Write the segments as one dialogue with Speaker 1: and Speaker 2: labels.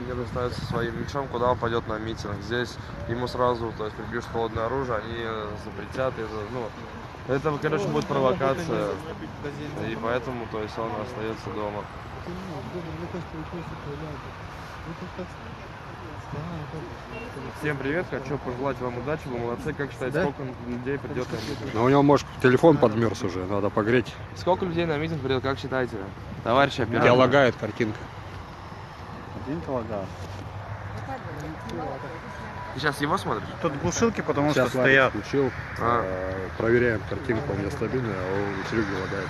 Speaker 1: не достается своим мечом, куда он пойдет на митинг. Здесь ему сразу, то есть, прибьют холодное оружие, они запретят, это, короче, будет провокация, и поэтому, то есть, он остается дома. Всем привет, хочу пожелать вам удачи, вы молодцы. Как считаете, сколько людей придет на митинг?
Speaker 2: Ну, у него, может, телефон подмерз уже, надо погреть.
Speaker 1: Сколько людей на митинг придет, как считаете, товарищи операторы?
Speaker 2: Где лагает картинка.
Speaker 3: Картинка лагает.
Speaker 1: Ты сейчас его смотришь?
Speaker 3: Тут глушилки, потому
Speaker 2: Сейчас
Speaker 3: что стоят.
Speaker 2: Включил, проверяем, картинка у меня стабильная, а у Сереги лагает.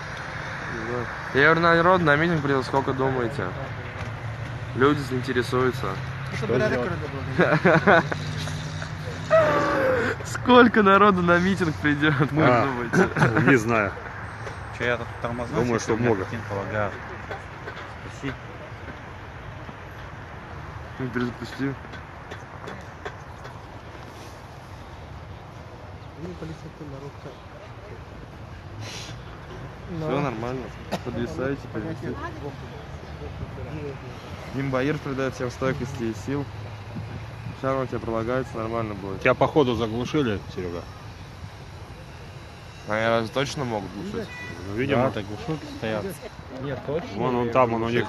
Speaker 1: Я говорю, народ на митинг придет, сколько думаете? Люди заинтересуются. Сколько народу на митинг придет, как думаете?
Speaker 2: Не знаю.
Speaker 3: Че я тут тормознул?
Speaker 2: Думаю, что много.
Speaker 3: Картинка лагает. Спаси.
Speaker 1: Перезапусти. Все нормально. Подвисайте, перевисите. Гимбаир придает всем стойкости и сил. Сейчас он у тебя пролагается, нормально будет.
Speaker 2: Тебя походу заглушили, Серега?
Speaker 1: А я точно могут глушить?
Speaker 2: Ну, видимо,
Speaker 3: Да, так глушилки стоят.
Speaker 1: Нет, точно.
Speaker 2: вон он там, у них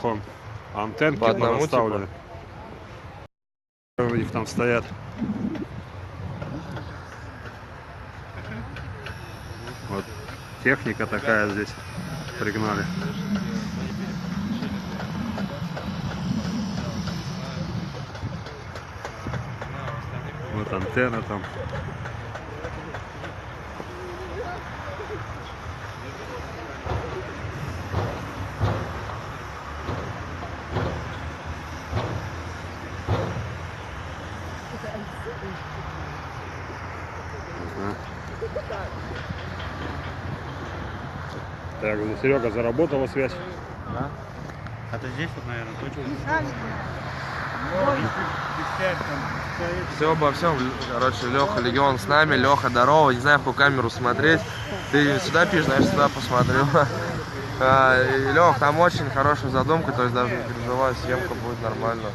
Speaker 2: антенки
Speaker 1: По одному
Speaker 2: поставлены. У них там стоят. Вот техника такая здесь пригнали. Вот антенна там. Так, Серега, заработала связь.
Speaker 3: Да? Это здесь вот, наверное, точно.
Speaker 1: Все обо всем, короче, Леха Легион с нами, Леха, здорово, не знаю, в какую камеру смотреть. Ты сюда пишешь, значит, сюда посмотрю. Лех, там очень хорошая задумка, то есть даже не переживай, съемка будет нормально.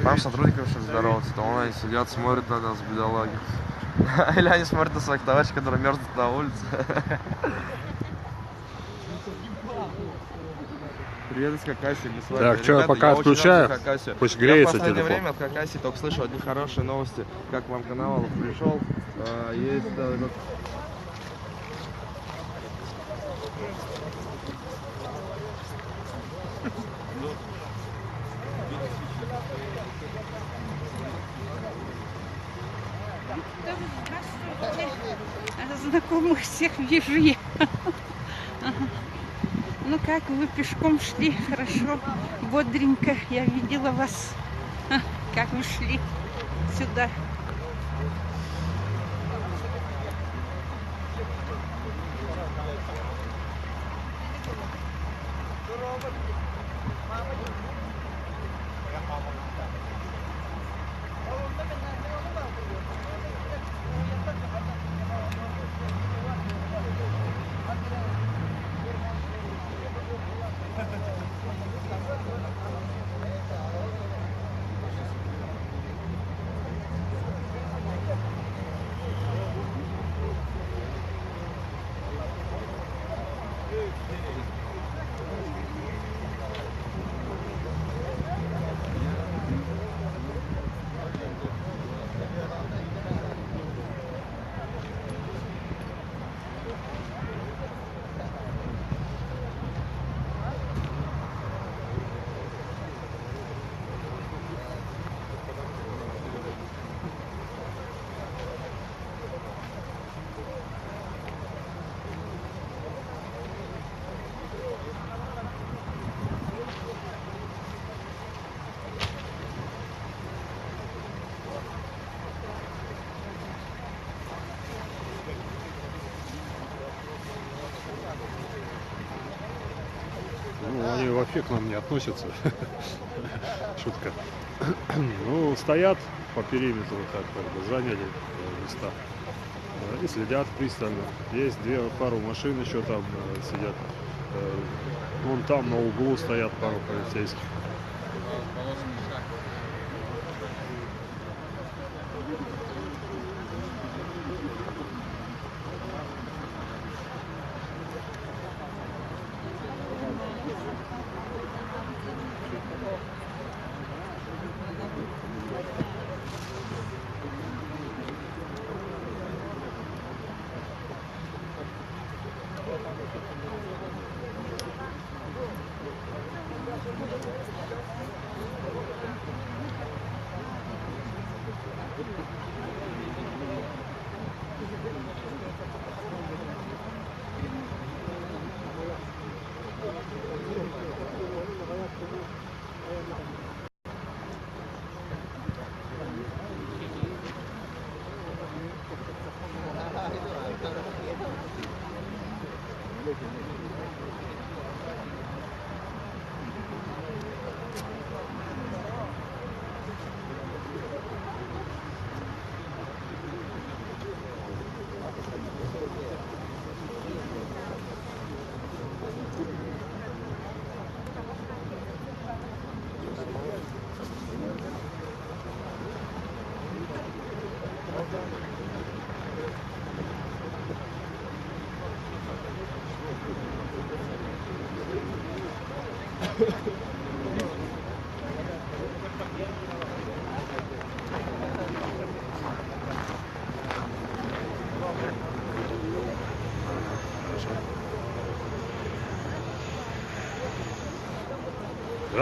Speaker 1: Нам сотрудникам еще здороваться, то они сидят, смотрят на нас, бедолаги. Или они смотрят на своих товарищей, которые мерзнут на улице. Привет из Хакасии, мы с вами.
Speaker 2: Так, что,
Speaker 1: Ребята,
Speaker 2: пока
Speaker 1: я очень
Speaker 2: отключаю,
Speaker 1: рад за Хакасию.
Speaker 2: пусть греется
Speaker 1: Я в последнее
Speaker 2: телефон.
Speaker 1: время от Хакасии только слышу одни хорошие новости, как вам канал пришел. Есть
Speaker 4: Знакомых всех вижу я. Ну как, вы пешком шли? Хорошо, бодренько. Я видела вас, как вы шли сюда.
Speaker 2: Ну, они вообще к нам не относятся. Шутка. Ну, стоят по периметру, так как бы заняли места. Они следят пристально. Есть пару машин еще там сидят. Вон там на углу стоят пару полицейских.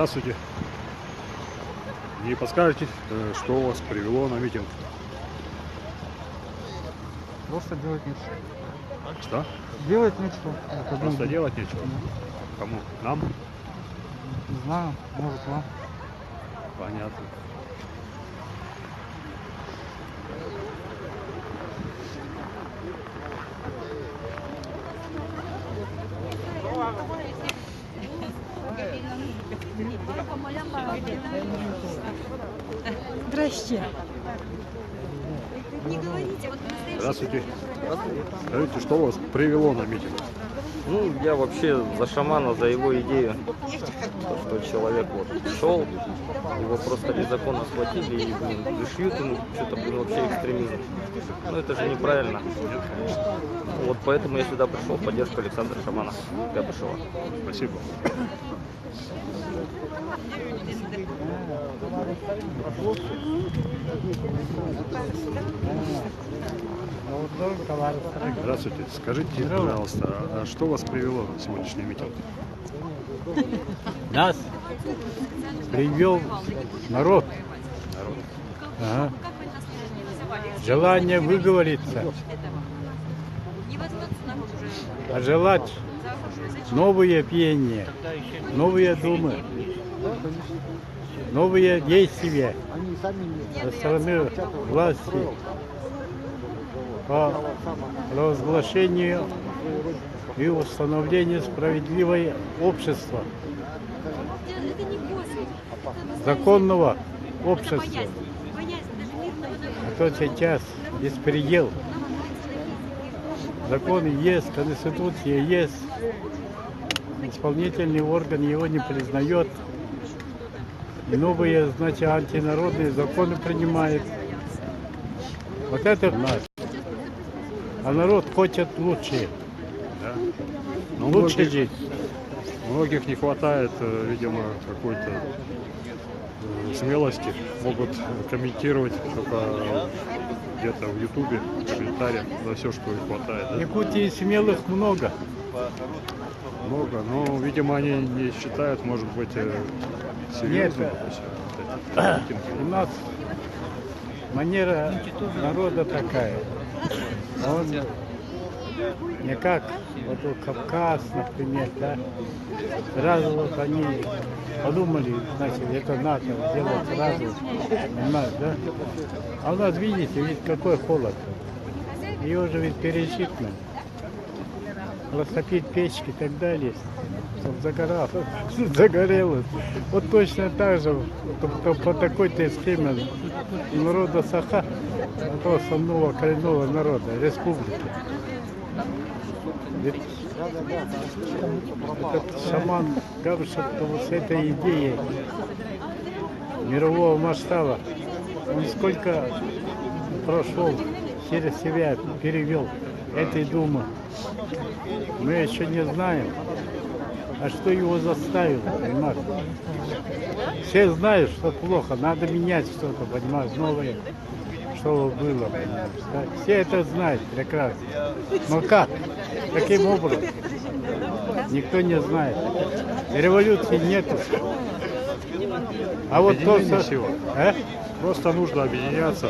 Speaker 2: Здравствуйте. Не подскажете, что вас привело на митинг?
Speaker 5: Просто делать нечего.
Speaker 2: Что?
Speaker 5: Делать нечего.
Speaker 2: Просто делать нечего? Кому? Нам?
Speaker 5: Не знаю, может вам.
Speaker 2: Понятно.
Speaker 4: Здрасте.
Speaker 2: Здравствуйте. Скажите, что вас привело на митинг?
Speaker 6: Ну, я вообще за шамана, за его идею. То, что человек вот шел, его просто незаконно схватили и, пришьют ему что-то, вообще экстремизм. Ну, это же неправильно. Вот поэтому я сюда пришел в поддержку Александра Шамана Кабышева.
Speaker 2: Спасибо. Здравствуйте. Скажите, пожалуйста, а что вас привело на сегодняшний митинг?
Speaker 7: Нас привел народ. Ага. Желание выговориться, пожелать новые пения, новые думы, новые действия со стороны власти по провозглашению и установлению справедливого общества, законного общества. А то сейчас беспредел. Законы есть, конституция есть, исполнительный орган его не признает. И новые, значит, антинародные законы принимает. Вот это нас. А народ хочет лучше.
Speaker 2: Да? Но
Speaker 7: Лучше жить.
Speaker 2: многих не хватает, видимо, какой-то смелости. Могут комментировать только где-то в Ютубе, в комментариях, за все, что им хватает.
Speaker 7: В
Speaker 2: Да?
Speaker 7: Якутии смелых много.
Speaker 2: Много, но, видимо, они не считают, может быть, серьезным.
Speaker 7: Нет.
Speaker 2: вот эти митинги.
Speaker 7: У нас манера народа такая. Он не как вот у Кавказ, например, да. Сразу вот они подумали, значит, это надо делать сразу, понимаешь, да? А у нас, видите, ведь какой холод. Ее же ведь пересчитано. Растопить печки и так далее, чтобы загорелось. Вот точно так же, по такой-то схеме народа Саха, этого основного коренного народа, республики. Ведь этот шаман Кабышев с этой идеей мирового масштаба, он сколько прошел, через себя перевел этой думы. Мы еще не знаем, а что его заставило, понимаешь? Все знают, что плохо, надо менять что-то, понимаешь, новое, что было, понимаешь, да? Все это знают прекрасно. Но как? Каким образом? Никто не знает. Революции нету. А вот то,
Speaker 2: Объединение
Speaker 7: что...
Speaker 2: сил.
Speaker 7: А?
Speaker 2: Просто нужно объединяться,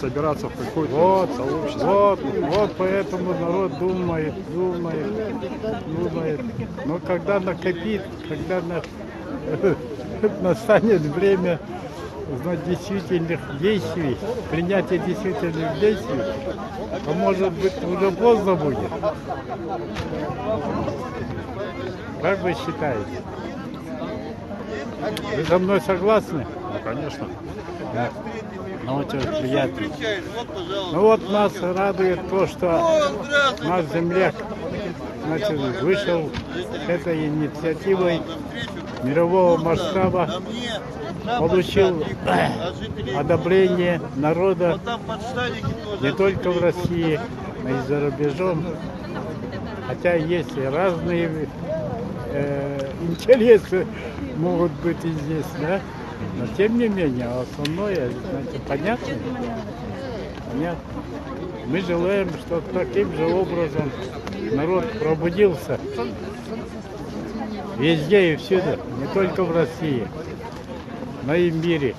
Speaker 2: собираться в какое-то сообщество.
Speaker 7: Вот поэтому народ думает. Но когда накопит, когда настанет время, знать, действительных действий, принятия действительных действий, то, может быть, уже поздно будет. Как вы считаете? Вы со мной согласны?
Speaker 2: Ну, конечно.
Speaker 7: Да. Ну, очень приятно. Ну вот нас радует то, что наш земляк, значит, вышел с этой инициативой мирового масштаба, получил одобрение народа не только в России, но и за рубежом. Хотя есть и разные интересы могут быть и здесь, да? Но тем не менее, основное, значит, понятно? Понятно. Мы желаем, чтобы таким же образом народ пробудился Везде и всюду, не только в России, но и в мире.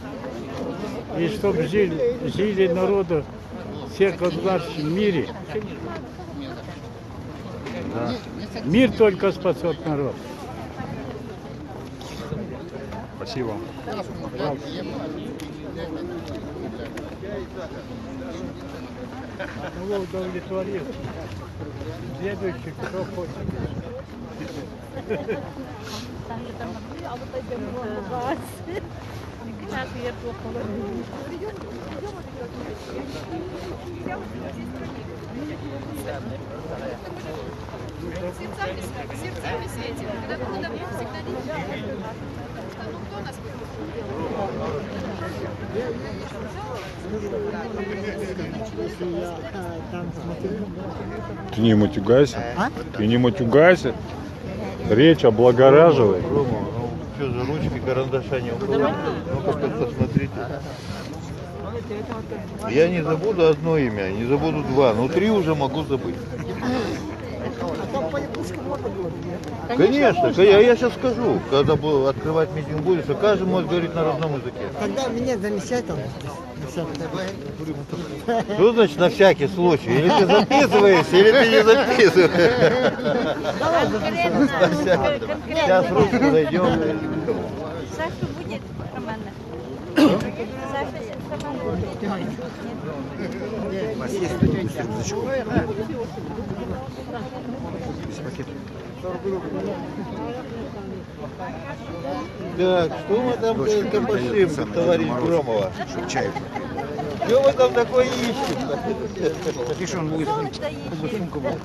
Speaker 7: И чтобы жили народу всех государств в мире. Да. Мир только спасет народ.
Speaker 2: Спасибо.
Speaker 7: Одного удовлетворил. Следующий, кто хочет.
Speaker 8: Сердцами светим. Когда мы домой всегда летим. Ну, кто нас
Speaker 9: Ты не матюгайся. Ты не матюгайся. Речь облагораживай.
Speaker 10: Ну, что за ручки, карандаша не убрал? Ну-ка, посмотрите. Я не забуду одно имя, не забуду два, но три уже могу забыть. Конечно, я сейчас скажу, когда буду открывать митинг будет, что каждый может говорить на родном языке.
Speaker 11: Тогда меня замечательно.
Speaker 10: Что значит на всякий случай? Или ты записываешься, или ты не записываешь. Сейчас ручку зайдем.
Speaker 4: Саша будет команда. Саша
Speaker 10: Так, что мы там копошим, товарищ Громова? Что вы там такое ищете?
Speaker 5: Тише, он будет сумку будет.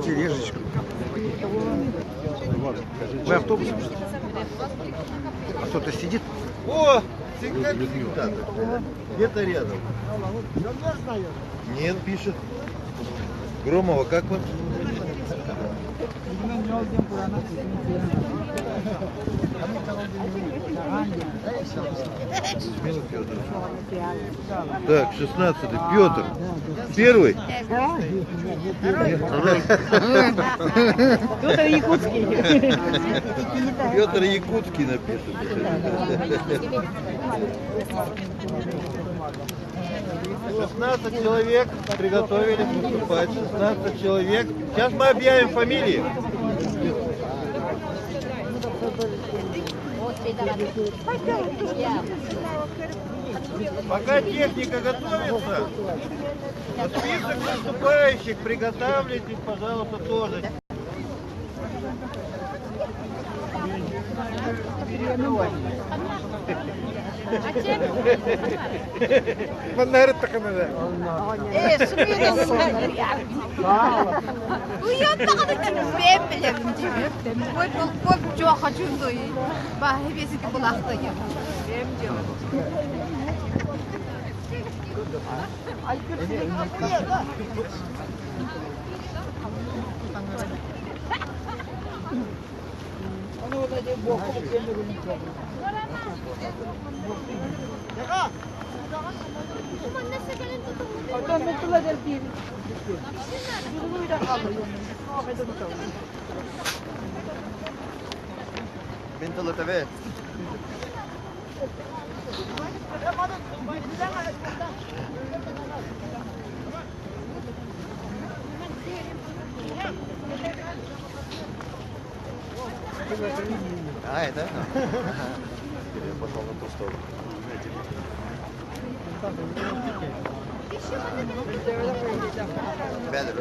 Speaker 5: Тележечку. Вы автобусом что ли? А кто-то сидит?
Speaker 10: О, всегда всегда. Где-то рядом. Нет, пишет. Громова, как вам? Так, 16-й. Петр. Первый?
Speaker 4: Петр Якутский.
Speaker 10: Петр Якутский напишет. 16 человек приготовились выступать. 16 человек. Сейчас мы объявим фамилии. Пока техника готовится, список выступающих приготавливайтесь, пожалуйста, тоже.
Speaker 11: Манарит так надо.
Speaker 10: بنت اللطفات это? Я пошел на ту сторону. Бедер.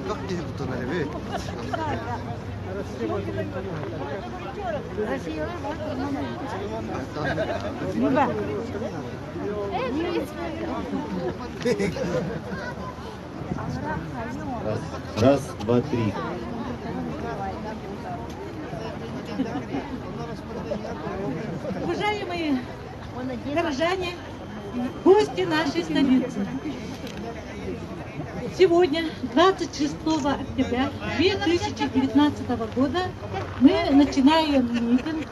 Speaker 10: Bak gidip tutan hele bir. Раз, два, три.
Speaker 12: Уважаемые горожане, гости нашей столицы. Сегодня, 26 октября 2019 года, мы начинаем митинг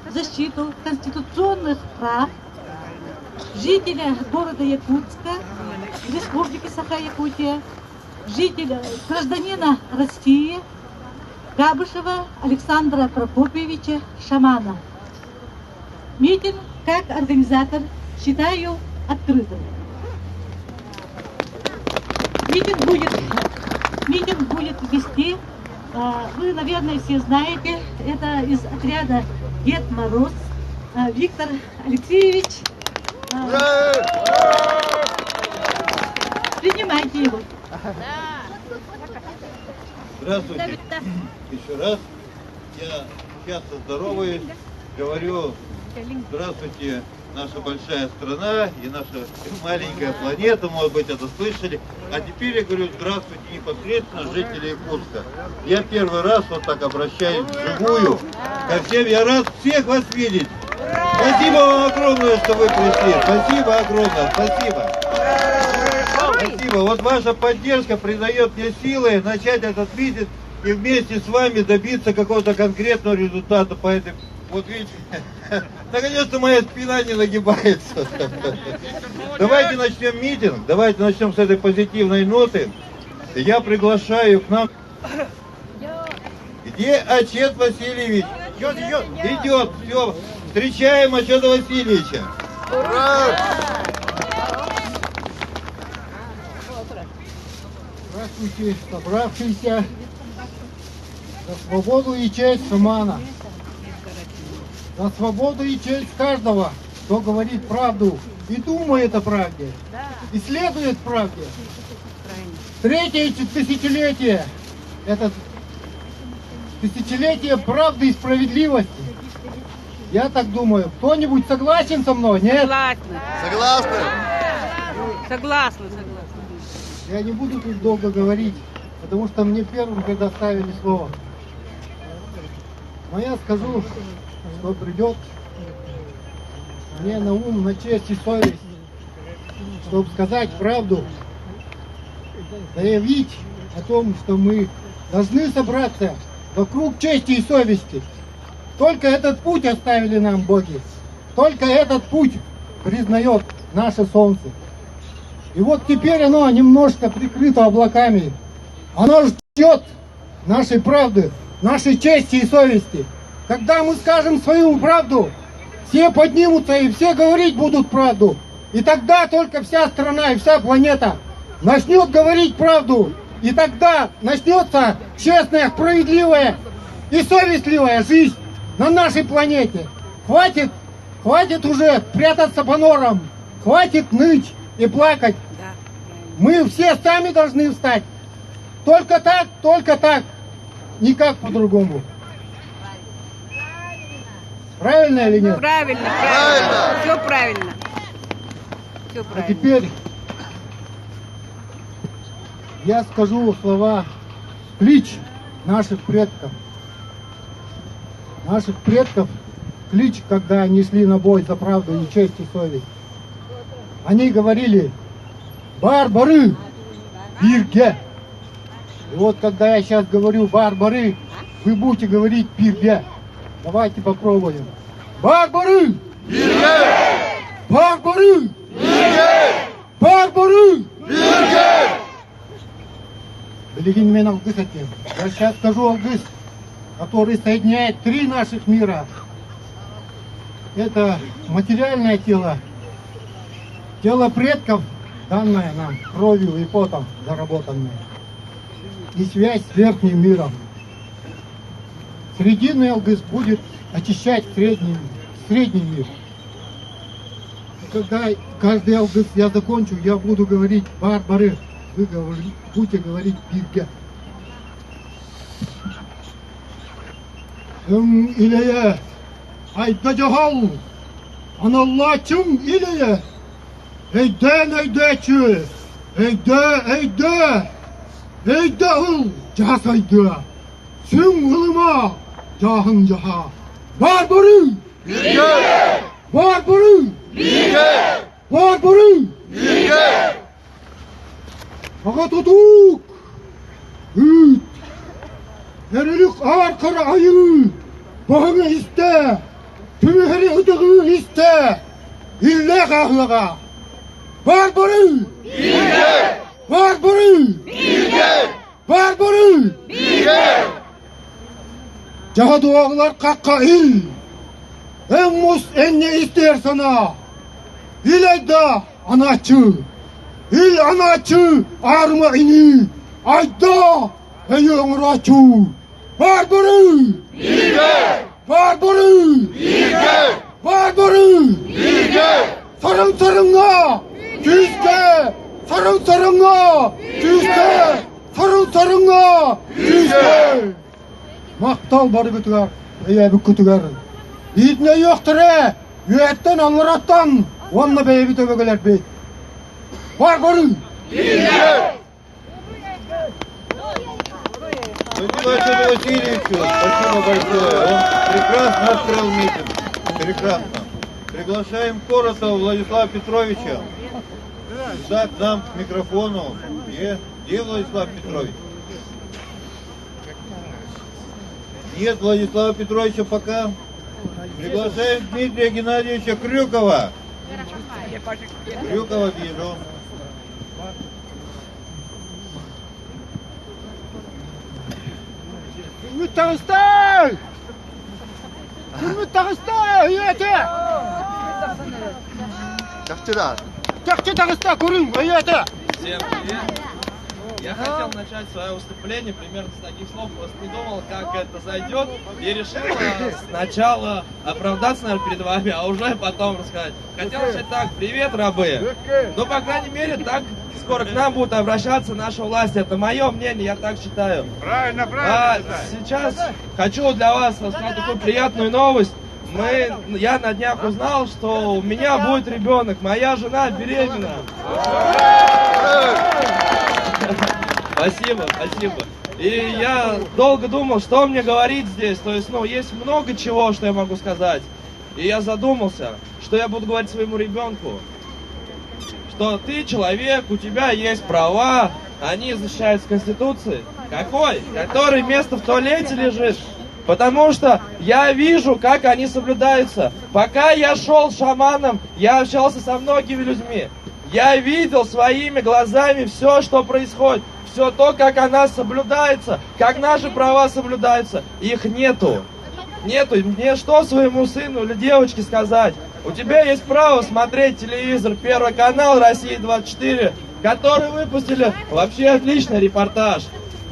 Speaker 12: в защиту конституционных прав жителя города Якутска, Республики Саха-Якутия, жителя, гражданина России Габышева Александра Прокопьевича Шамана. Митинг, как организатор, считаю открытым. Митинг будет вести, вы, наверное, все знаете, это из отряда Дед Мороз Виктор Алексеевич. Принимайте его.
Speaker 10: Здравствуйте. Еще раз. Я часто здороваюсь, говорю здравствуйте, наша большая страна и наша маленькая планета, может быть, это слышали. А теперь я говорю здравствуйте непосредственно жители Якутска. Я первый раз вот так обращаюсь вживую ко всем. Я рад всех вас видеть. Спасибо вам огромное, что вы пришли. Спасибо огромное. Спасибо. Спасибо. Вот ваша поддержка придает мне силы начать этот митинг и вместе с вами добиться какого-то конкретного результата по этой... Вот видите, наконец-то моя спина не нагибается. Давайте начнем митинг, давайте начнем с этой позитивной ноты. Я приглашаю к нам... Где Ачет Васильевич? Идет, все. Встречаем Ачета Васильевича. Ура!
Speaker 11: Здравствуйте, собравшиеся за свободу и честь Шамана. За свободу и честь каждого, кто говорит правду и думает о правде, и следует правде. Третье тысячелетие – это тысячелетие правды и справедливости. Я так думаю. Кто-нибудь согласен со мной? Нет?
Speaker 4: Согласна. Согласна.
Speaker 11: Я не буду тут долго говорить, потому что мне первым предоставили слово. Но я скажу, что придет мне на ум, на честь и совесть, чтобы сказать правду, заявить о том, что мы должны собраться вокруг чести и совести. Только этот путь оставили нам боги, только этот путь признает наше солнце. И вот теперь оно немножко прикрыто облаками, оно ждет нашей правды, нашей чести и совести. Когда мы скажем свою правду, все поднимутся и все говорить будут правду. И тогда только вся страна и вся планета начнет говорить правду. И тогда начнется честная, справедливая и совестливая жизнь на нашей планете. Хватит уже прятаться по норам, хватит ныть и плакать. Мы все сами должны встать. Только так, никак по-другому. Правильно или нет?
Speaker 4: Правильно. Все правильно.
Speaker 11: А теперь я скажу слова клич наших предков. Наших предков клич, когда они шли на бой за правду и честь и совесть. Они говорили: барбары, пирге. И вот когда я сейчас говорю барбары, вы будете говорить пирге. Давайте попробуем. Барбары! Пирге! Барбары! Пирге! Барбары! Пирге! Белегин мен алгыс эткен. Я сейчас скажу алгыс, который соединяет три наших мира. Это материальное тело, тело предков, данное нам кровью и потом заработанное, и связь с верхним миром. Срединный алгыс будет очищать средний мир. И когда каждый алгыс я закончу, я буду говорить барбары, вы будете говорить пирге. ileye ayda cahal anallaçım ileye eyde ıl cahasaydı sün ılıma cahın caha var barı var barı var barı fakat oduk üt Herilik ağır kara ayı bağını iste tümü heri ödüğü iste ille kahlığa var barı var barı var barı Caha doğağlar kakka il en mus en ne ister sana İlayda anaçı il anaçı arma ini ayda Eyüng raçu var barı var barı var barı sarın sarınga küske sarın sarınga küske sarın sarınga küske Maktal barı kütüger eyebi kütüger İdne yoktur yüetten anlarattan onunla beyebi töbegeler bey var barı
Speaker 10: Владимиру Васильевичу, спасибо большое. Он прекрасно открыл митинг. Прекрасно. Приглашаем Коротова Владислава Петровича. Сюда к нам, к микрофону. Где Владислав Петрович? Нет Владислава Петровича пока. Приглашаем Дмитрия Геннадьевича Крюкова. Крюкова вижу.
Speaker 11: Müttahıstan! Müttahıstan! Hüyete! Takçı Dağıstan! Kurun! Hüyete!
Speaker 1: Всем привет! Я хотел начать свое выступление примерно с таких слов, просто не думал, как это зайдет, и решил сначала оправдаться, наверное, перед вами, а уже потом рассказать. Хотел начать так: привет, рабы! Ну, по крайней мере, так скоро к нам будут обращаться наши власти. Это мое мнение, я так считаю.
Speaker 9: Правильно,
Speaker 1: Сейчас хочу для вас рассказать такую приятную новость. Я на днях узнал, что у меня будет ребенок, моя жена беременна. Спасибо, спасибо. И я долго думал, что мне говорить здесь. То есть, есть много чего, что я могу сказать. И я задумался, что я буду говорить своему ребенку. Что ты человек, у тебя есть права, они защищаются Конституцией. Какой? Который место в туалете лежит. Потому что я вижу, как они соблюдаются. Пока я шел шаманом, я общался со многими людьми. Я видел своими глазами все, что происходит. Все то, как она соблюдается, как наши права соблюдаются. Их нету. Нету. Мне что своему сыну или девочке сказать? У тебя есть право смотреть телевизор, Первый канал, Россия-24, который выпустили вообще отличный репортаж.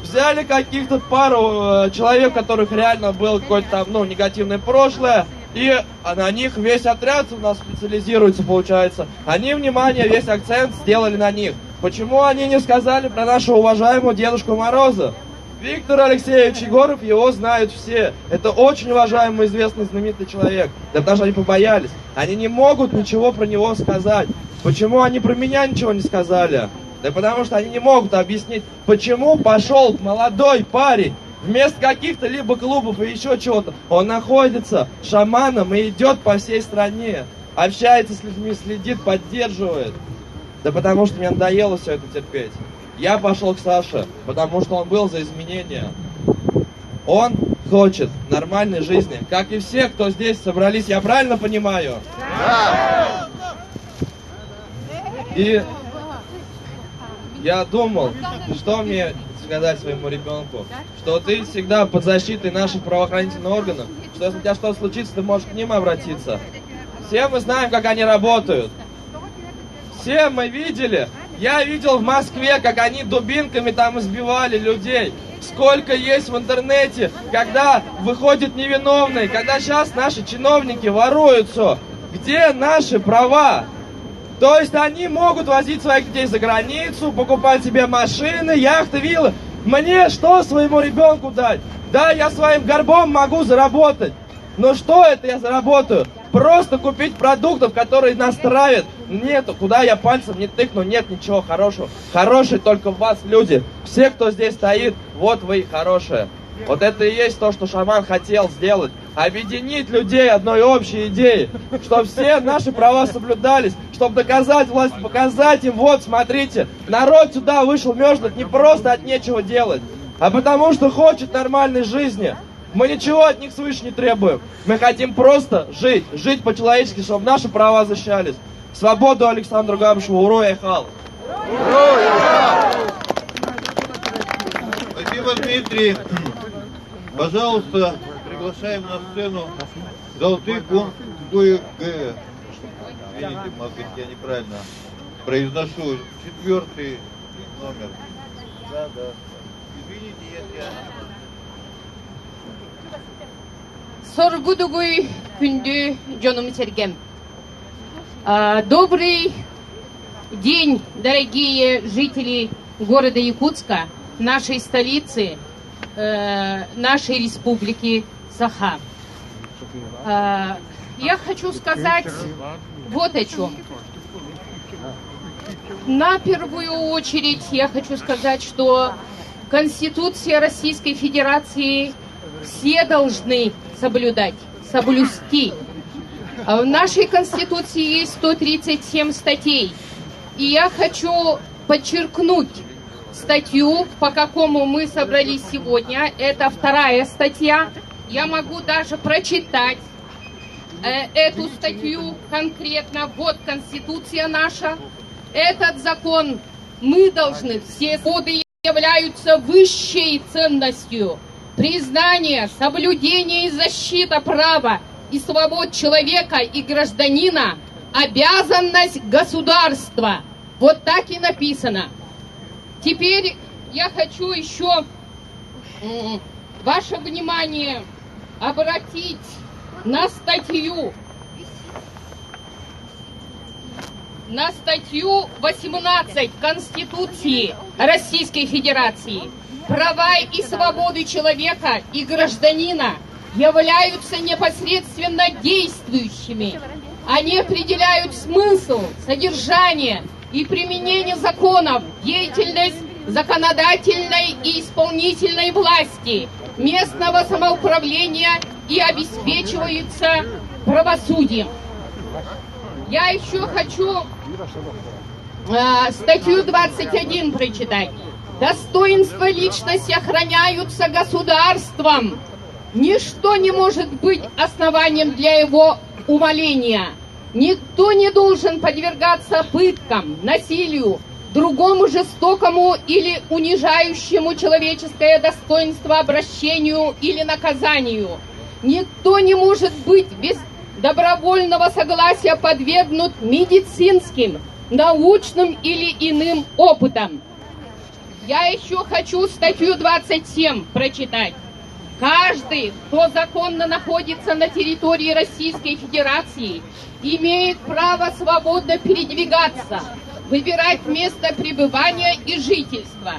Speaker 1: Взяли каких-то пару человек, у которых реально было какое-то там, негативное прошлое, и на них весь отряд у нас специализируется, получается. Они, внимание, весь акцент сделали на них. Почему они не сказали про нашего уважаемого Дедушку Мороза? Виктор Алексеевич Егоров, его знают все. Это очень уважаемый, известный, знаменитый человек. Да потому что они побоялись. Они не могут ничего про него сказать. Почему они про меня ничего не сказали? Да потому что они не могут объяснить, почему пошел молодой парень вместо каких-то либо клубов и еще чего-то. Он находится шаманом и идет по всей стране. Общается с людьми, следит, поддерживает. Да потому что мне надоело все это терпеть. Я пошел к Саше, потому что он был за изменения. Он хочет нормальной жизни, как и все, кто здесь собрались. Я правильно понимаю? Да. И я думал, что мне сказать своему ребенку, что ты всегда под защитой наших правоохранительных органов, что если у тебя что-то случится, ты можешь к ним обратиться. Все мы знаем, как они работают. Все мы видели. Я видел в Москве, как они дубинками там избивали людей. Сколько есть в интернете, когда выходят невиновные, когда сейчас наши чиновники воруют все. Где наши права? То есть они могут возить своих детей за границу, покупать себе машины, яхты, виллы.
Speaker 13: Мне что своему ребенку дать? Да, я своим горбом могу заработать. Но что это я заработаю? Просто купить продуктов, которые нас травят. Нету, куда я пальцем не тыкну, нет ничего хорошего. Хорошие только в вас люди. Все, кто здесь стоит, вот вы и хорошие. Вот это и есть то, что шаман хотел сделать. Объединить людей одной общей идеей. Чтобы все наши права соблюдались. Чтобы доказать власти, показать им, вот, смотрите, народ сюда вышел мерзнуть не просто от нечего делать, а потому что хочет нормальной жизни. Мы ничего от них свыше не требуем. Мы хотим просто жить. Жить по-человечески, чтобы наши права защищались. Свободу Александру Габышеву. Ура и хал!
Speaker 10: Спасибо, Дмитрий. Пожалуйста, приглашаем на сцену Золотых ГГ. Видите, может быть, я неправильно произношу. 4-й номер. Да. Извините, если я...
Speaker 14: Sorguduguy Күндү Джоном Сергем. Добрый день, дорогие жители города Якутска, нашей столицы, нашей республики Саха. Я хочу сказать вот о чем. На первую очередь я хочу сказать, что Конституция Российской Федерации все должны соблюсти. В нашей Конституции есть 137 статей. И я хочу подчеркнуть статью, по какому мы собрались сегодня. Это 2-я статья. Я могу даже прочитать эту статью конкретно. Вот Конституция наша. Этот закон мы должны, все свободы являются высшей ценностью. Признание, соблюдение и защита права и свобод человека и гражданина – обязанность государства. Вот так и написано. Теперь я хочу еще ваше внимание обратить на статью 18 Конституции Российской Федерации. Права и свободы человека и гражданина являются непосредственно действующими. Они определяют смысл, содержание и применение законов, деятельность законодательной и исполнительной власти, местного самоуправления и обеспечиваются правосудием. Я еще хочу статью 21 прочитать. Достоинства личности охраняются государством. Ничто не может быть основанием для его умаления. Никто не должен подвергаться пыткам, насилию, другому жестокому или унижающему человеческое достоинство обращению или наказанию. Никто не может быть без добровольного согласия подвергнут медицинским, научным или иным опытам. Я еще хочу статью 27 прочитать. Каждый, кто законно находится на территории Российской Федерации, имеет право свободно передвигаться, выбирать место пребывания и жительства.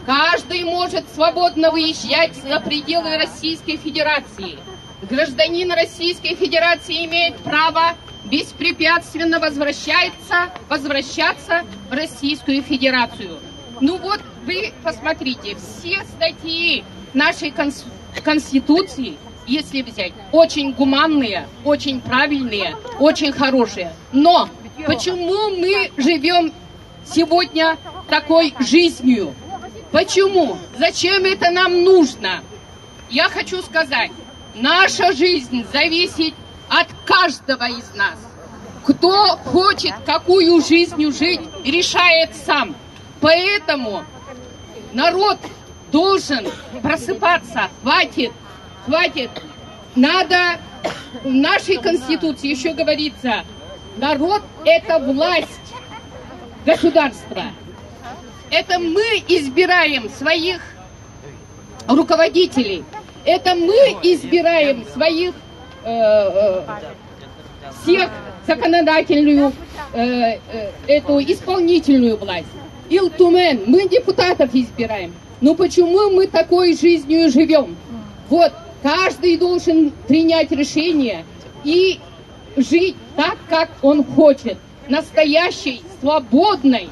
Speaker 14: Каждый может свободно выезжать за пределы Российской Федерации. Гражданин Российской Федерации имеет право беспрепятственно возвращаться в Российскую Федерацию. Ну вот, вы посмотрите, все статьи нашей Конституции, если взять, очень гуманные, очень правильные, очень хорошие. Но почему мы живем сегодня такой жизнью? Почему? Зачем это нам нужно? Я хочу сказать, наша жизнь зависит от каждого из нас. Кто хочет какую жизнью жить, решает сам. Поэтому народ должен просыпаться. Хватит. Надо, в нашей Конституции еще говорится, народ – это власть государства. Это мы избираем своих руководителей. Это мы избираем своих всех законодательную, эту исполнительную власть. Илтумен, мы депутатов избираем. Ну почему мы такой жизнью живем? Вот, каждый должен принять решение и жить так, как он хочет. Настоящей, свободной,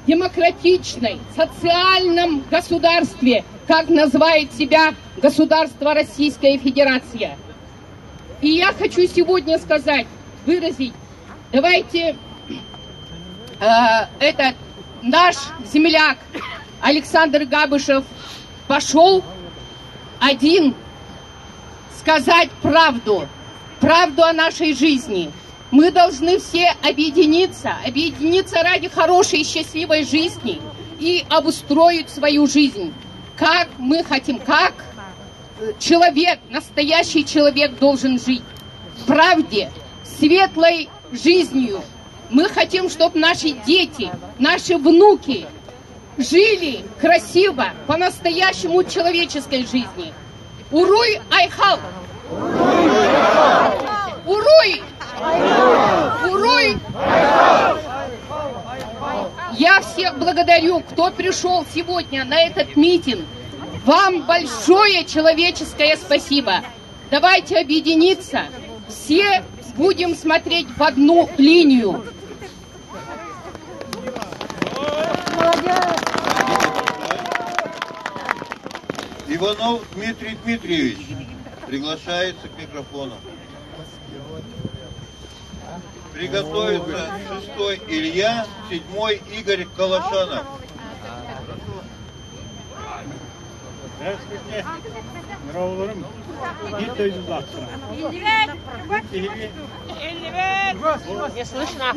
Speaker 14: демократичной, социальном государстве, как называет себя государство Российская Федерация. И я хочу сегодня сказать, выразить, давайте этот наш земляк Александр Габышев пошел один сказать правду о нашей жизни. Мы должны все объединиться ради хорошей и счастливой жизни и обустроить свою жизнь, как мы хотим, как человек, настоящий человек должен жить. В правде, светлой жизнью. Мы хотим, чтобы наши дети, наши внуки жили красиво, по-настоящему человеческой жизни. Уруй Айхал! Уруй! Уруй! Я всех благодарю, кто пришел сегодня на этот митинг. Вам большое человеческое спасибо. Давайте объединиться. Все будем смотреть в одну линию.
Speaker 10: Иванов Дмитрий Дмитриевич приглашается к микрофону. Приготовится 6-й Илья, 7-й Игорь Калашанов.
Speaker 7: Здравствуйте, Равларым.
Speaker 14: Не слышно.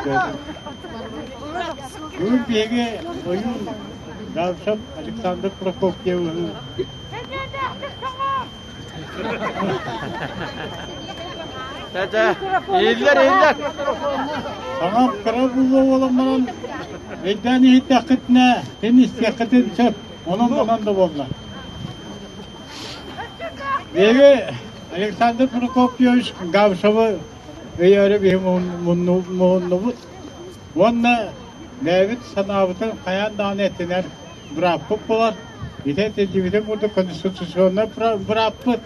Speaker 7: Да. Беги, Гавшап Александр Прокопьев. Tamam, Karabullu oğlanların eldeni hiç yakıtına, tenis yakıtın çöp, ondan da oldular. Begi, Alexander Prokopyevich Gavşap'ı öyle bir munnubut. Onunla David Sanavut'un kayan danetiner bırakıp bular. Bir de tecrübede burada konstitüsyonuna bırakıp.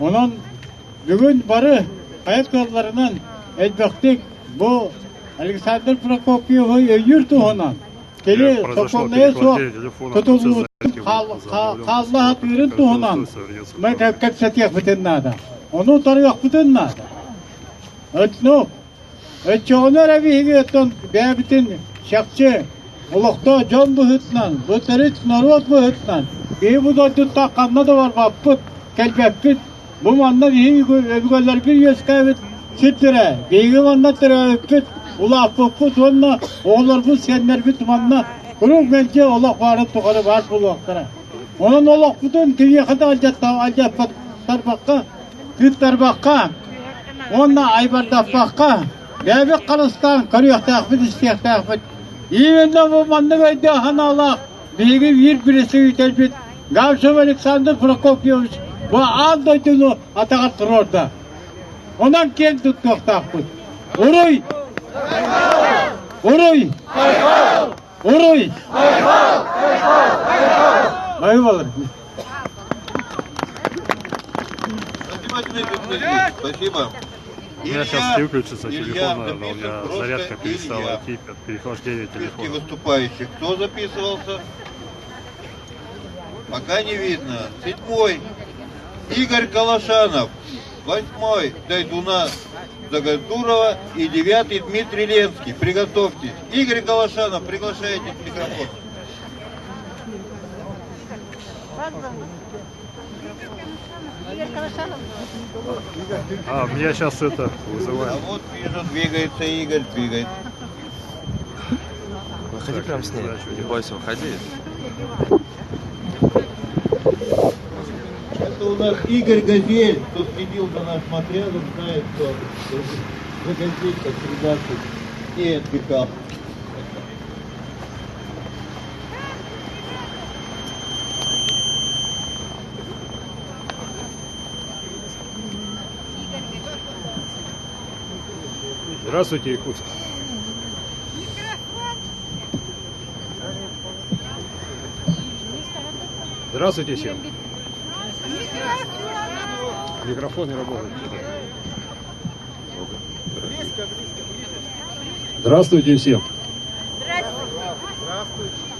Speaker 7: Onun bugün barı hayat yollarının elbette bu Alexander Prokopiev'ı yürütü onun. Keli sokonluya sok tutuldu kallı hat yürütü onun. Ben kapsat yakıtın nada. Onu tar yakıtın nada. Ötnop. Ötçoğlar evi higiyatın beyabitin şakçı. Ulukta can bu hıtlan. Bu terit narvat bu hıtlan. Bir bu da tuttakanla da var vapıt. Kelbepit. Bu manda bir yüz kaybet sütlere. Bir manda tere öpüt. Ula puput onunla. Oğlar bu senler bit manda. Kuruk belki olak varı tukarı var bu vaklara. Onun olak bütün tüye kadar alacak tarbakka. Tüt tarbakka. Onunla aybarda bakka. Bebek kalıstan karıyor takfit isteyek takfit. İyinde bu manda verdi hanalar. Bir birisi yütelbit. Gavşap Alexander Prokopyevich. Bu al doyduğunu atakar orada. Ondan kim tutmak takut. Uruy! Uruy! Uruy! Eyvallah.
Speaker 10: Спасибо.
Speaker 2: У меня сейчас выключится телефон, наверное, у меня зарядка перестала идти от перехождения телефона.
Speaker 10: Выступающих. Кто записывался? Пока не видно. 7-й Игорь Калашанов. 8-й Дайдуна Загадурова и 9-й Дмитрий Ленский. Приготовьтесь. Игорь Калашанов, приглашайте к микрофону.
Speaker 2: Меня сейчас это вызывает.
Speaker 10: А вот вижу, двигается Игорь, двигается.
Speaker 1: Выходи прям с ней, не бойся, выходи.
Speaker 10: Это у нас Игорь Газель, кто следил за нашим отрядом, знает, что за Газель, как ребята, не отвлекал.
Speaker 2: Здравствуйте, Якутск. Здравствуйте всем. Микрофон не работает. Здравствуйте всем.
Speaker 4: Здравствуйте.